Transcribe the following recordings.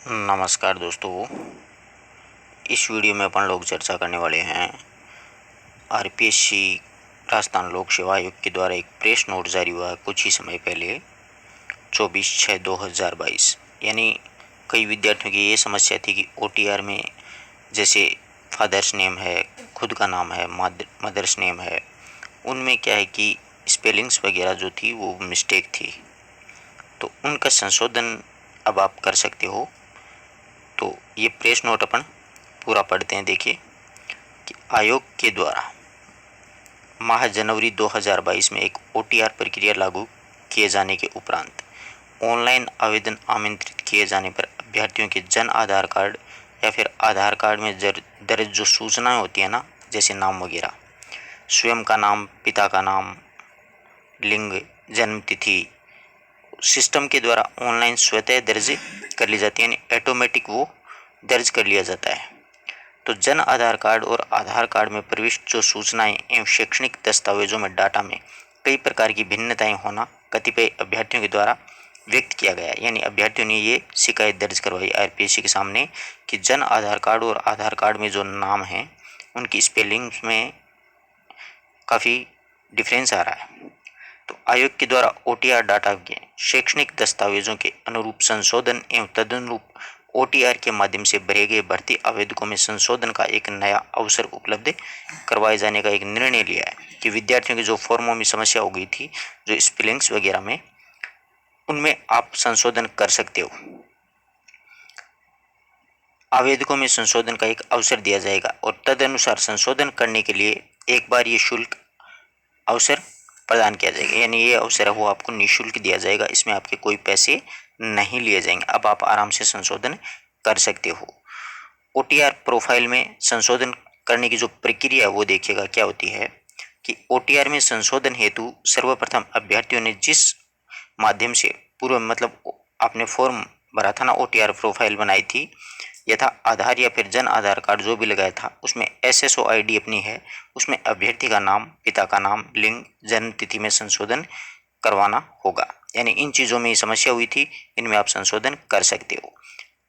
नमस्कार दोस्तों, इस वीडियो में अपन लोग चर्चा करने वाले हैं आरपीएससी राजस्थान लोक सेवा आयोग के द्वारा एक प्रेस नोट जारी हुआ है कुछ ही समय पहले 24/6/2022। यानी कई विद्यार्थियों की ये समस्या थी कि ओटीआर में जैसे फादर्स नेम है, खुद का नाम है, मदर्स नेम है, उनमें क्या है कि स्पेलिंग्स वगैरह जो थी वो मिस्टेक थी। तो उनका संशोधन अब आप कर सकते हो। तो ये प्रेस नोट अपन पूरा पढ़ते हैं। देखिए कि आयोग के द्वारा माह जनवरी 2022 में एक ओटीआर प्रक्रिया लागू किए जाने के उपरांत ऑनलाइन आवेदन आमंत्रित किए जाने पर अभ्यर्थियों के जन आधार कार्ड या फिर आधार कार्ड में दर्ज जो सूचनाएं होती है ना, जैसे नाम वगैरह, स्वयं का नाम, पिता का नाम, लिंग, जन्म तिथि, सिस्टम के द्वारा ऑनलाइन स्वतः दर्ज कर ली जाती है, यानी ऑटोमेटिक वो दर्ज कर लिया जाता है। तो जन आधार कार्ड और आधार कार्ड में प्रविष्ट जो सूचनाएं एवं शैक्षणिक दस्तावेजों में डाटा में कई प्रकार की भिन्नताएं होना कतिपय अभ्यर्थियों के द्वारा व्यक्त किया गया। यानी अभ्यर्थियों ने ये शिकायत दर्ज करवाई आरपीएससी के सामने कि जन आधार कार्ड और आधार कार्ड में जो नाम है उनकी स्पेलिंग्स में काफ़ी डिफरेंस आ रहा है। तो आयोग के द्वारा ओटीआर डाटा के शैक्षणिक दस्तावेजों के अनुरूप संशोधन एवं तदनुरूप ओटीआर के माध्यम से भरे गए भर्ती आवेदकों में संशोधन का एक नया अवसर उपलब्ध करवाए जाने का एक निर्णय लिया है कि विद्यार्थियों के जो फॉर्मों में समस्या हो गई थी, जो स्पेलिंग्स वगैरह में, उनमें आप संशोधन कर सकते हो। आवेदकों में संशोधन का एक अवसर दिया जाएगा और तदनुसार संशोधन करने के लिए एक बार ये शुल्क अवसर प्रदान किया जाएगा। यानी ये अवसर है वो आपको निःशुल्क दिया जाएगा, इसमें आपके कोई पैसे नहीं लिए जाएंगे। अब आप आराम से संशोधन कर सकते हो। ओटीआर प्रोफाइल में संशोधन करने की जो प्रक्रिया वो देखिएगा क्या होती है कि ओटीआर में संशोधन हेतु सर्वप्रथम अभ्यर्थियों ने जिस माध्यम से पूर्व मतलब आपने फॉर्म भरा था ना, ओटीआर प्रोफाइल बनाई थी, यथा आधार या फिर जन आधार कार्ड जो भी लगाया था, उसमें एसएसओ आईडी अपनी है, उसमें अभ्यर्थी का नाम, पिता का नाम, लिंग, जन्म तिथि में संशोधन करवाना होगा। यानी इन चीज़ों में समस्या हुई थी, इनमें आप संशोधन कर सकते हो।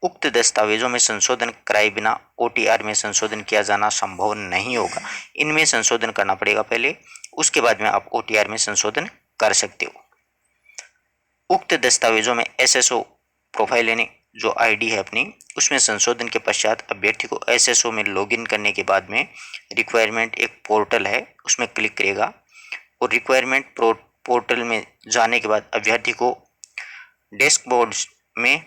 उक्त दस्तावेजों में संशोधन कराए बिना ओटीआर में संशोधन किया जाना संभव नहीं होगा। इनमें संशोधन करना पड़ेगा पहले, उसके बाद में आप ओटीआर में संशोधन कर सकते हो। उक्त दस्तावेजों में एसएसओ प्रोफाइल यानी जो आईडी है अपनी, उसमें संशोधन के पश्चात अभ्यर्थी को एसएसओ में लॉगिन करने के बाद में रिक्वायरमेंट एक पोर्टल है, उसमें क्लिक करेगा और रिक्वायरमेंट पोर्टल में जाने के बाद अभ्यर्थी को डैशबोर्ड में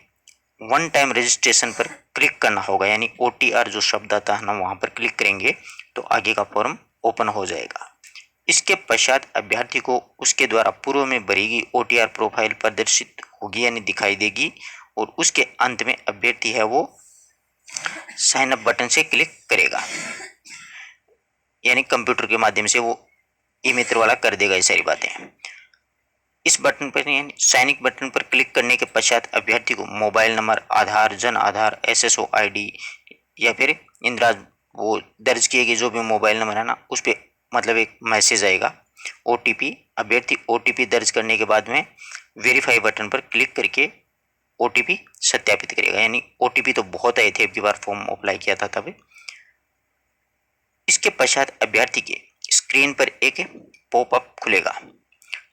वन टाइम रजिस्ट्रेशन पर क्लिक करना होगा। यानी ओटीआर जो शब्द आता है ना, वहाँ पर क्लिक करेंगे तो आगे का फॉर्म ओपन हो जाएगा। इसके पश्चात अभ्यर्थी को उसके द्वारा पूर्व में भरी गई ओटीआर प्रोफाइल प्रदर्शित होगी यानी दिखाई देगी और उसके अंत में अभ्यर्थी है वो साइन अप बटन से क्लिक करेगा। यानी कंप्यूटर के माध्यम से वो ई मित्र वाला कर देगा ये सारी बातें। इस बटन पर यानी साइन अप बटन पर क्लिक करने के पश्चात अभ्यर्थी को मोबाइल नंबर, आधार, जन आधार, एसएसओ आईडी या फिर इंदिरा वो दर्ज किए गए जो भी मोबाइल नंबर है ना, उस पर मतलब एक मैसेज आएगा ओटीपी। अभ्यर्थी ओटीपी दर्ज करने के बाद में वेरीफाई बटन पर क्लिक करके ओटीपी सत्यापित करेगा। यानी ओटीपी तो बहुत आए थे अब की बार फॉर्म अप्लाई किया था तब। इसके पश्चात अभ्यर्थी के स्क्रीन पर एक पॉपअप खुलेगा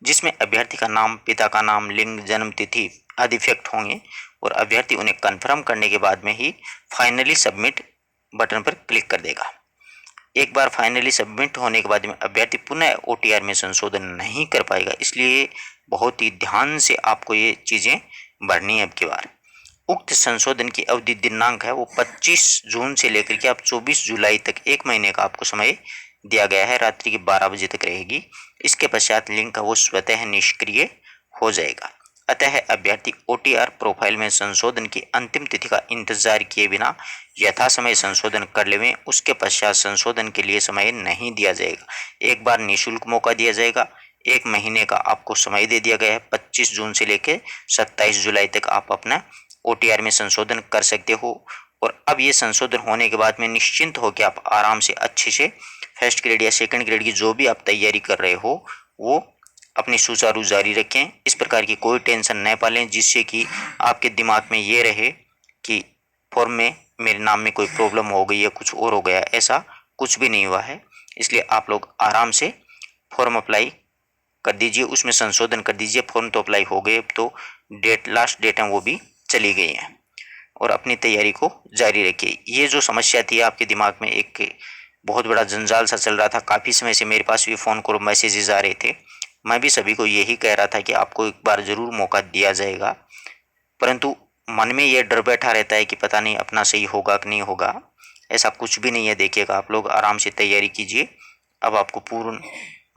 जिसमें अभ्यर्थी का नाम, पिता का नाम, लिंग, जन्म तिथि आदि फैक्ट होंगे और अभ्यर्थी उन्हें कंफर्म करने के बाद में ही फाइनली सबमिट बटन पर क्लिक कर देगा। एक बार फाइनली सबमिट होने के बाद में अभ्यर्थी पुनः ओटीआर में संशोधन नहीं कर पाएगा, इसलिए बहुत ही ध्यान से आपको ये चीज़ें भरनी है अब की बार। उक्त संशोधन की अवधि दिनांक है वो 25 जून से लेकर के आप 24 जुलाई तक 1 महीने का आपको समय दिया गया है, रात्रि के 12 बजे तक रहेगी। इसके पश्चात लिंक का वो स्वतः निष्क्रिय हो जाएगा। अतः अभ्यर्थी ओटीआर प्रोफाइल में संशोधन की अंतिम तिथि का इंतजार किए बिना यथा समय संशोधन कर लेवें। उसके पश्चात संशोधन के लिए समय नहीं दिया जाएगा। एक बार निःशुल्क मौका दिया जाएगा, 1 महीने का आपको समय दे दिया गया है। 25 जून से लेकर 27 जुलाई तक आप अपना ओटीआर में संशोधन कर सकते हो। और अब ये संशोधन होने के बाद में निश्चिंत हो कि आप आराम से अच्छे से फर्स्ट ग्रेड या सेकंड ग्रेड की जो भी आप तैयारी कर रहे हो वो अपनी सुचारू जारी रखें। इस प्रकार की कोई टेंशन न पालें, जिससे कि आपके दिमाग में ये रहे कि फॉर्म में मेरे नाम में कोई प्रॉब्लम हो गई या कुछ और हो गया, ऐसा कुछ भी नहीं हुआ है। इसलिए आप लोग आराम से फॉर्म अप्लाई कर दीजिए, उसमें संशोधन कर दीजिए। फॉर्म तो अप्लाई हो गए, अब तो लास्ट डेट है वो भी चली गई है, और अपनी तैयारी को जारी रखिए। ये जो समस्या थी आपके दिमाग में, एक बहुत बड़ा जंजाल सा चल रहा था, काफ़ी समय से मेरे पास भी फ़ोन कॉल मैसेजेस आ रहे थे। मैं भी सभी को यही कह रहा था कि आपको एक बार ज़रूर मौका दिया जाएगा, परंतु मन में ये डर बैठा रहता है कि पता नहीं अपना सही होगा कि नहीं होगा। ऐसा कुछ भी नहीं है। देखिएगा, आप लोग आराम से तैयारी कीजिए। अब आपको पूर्ण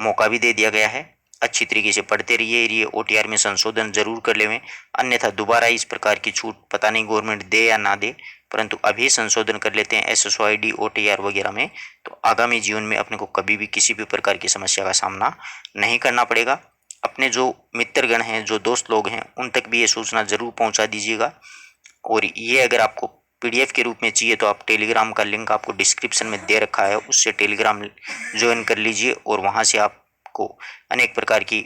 मौका भी दे दिया गया है। अच्छी तरीके से पढ़ते रहिए। ये OTR में संशोधन जरूर कर लेवें, अन्यथा दोबारा इस प्रकार की छूट पता नहीं गवर्नमेंट दे या ना दे, परंतु अभी संशोधन कर लेते हैं SSOID OTR वगैरह में, तो आगामी जीवन में अपने को कभी भी किसी भी प्रकार की समस्या का सामना नहीं करना पड़ेगा। अपने जो मित्रगण हैं, जो दोस्त लोग हैं, उन तक भी ये सूचना जरूर पहुंचा दीजिएगा। और ये अगर आपको PDF के रूप में चाहिए तो आप टेलीग्राम का लिंक आपको डिस्क्रिप्शन में दे रखा है, उससे टेलीग्राम ज्वाइन कर लीजिए, और वहाँ से आपको अनेक प्रकार की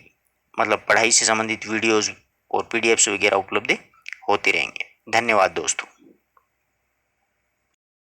मतलब पढ़ाई से संबंधित वीडियोज़ और PDFs वगैरह उपलब्ध होते रहेंगे। धन्यवाद दोस्तों।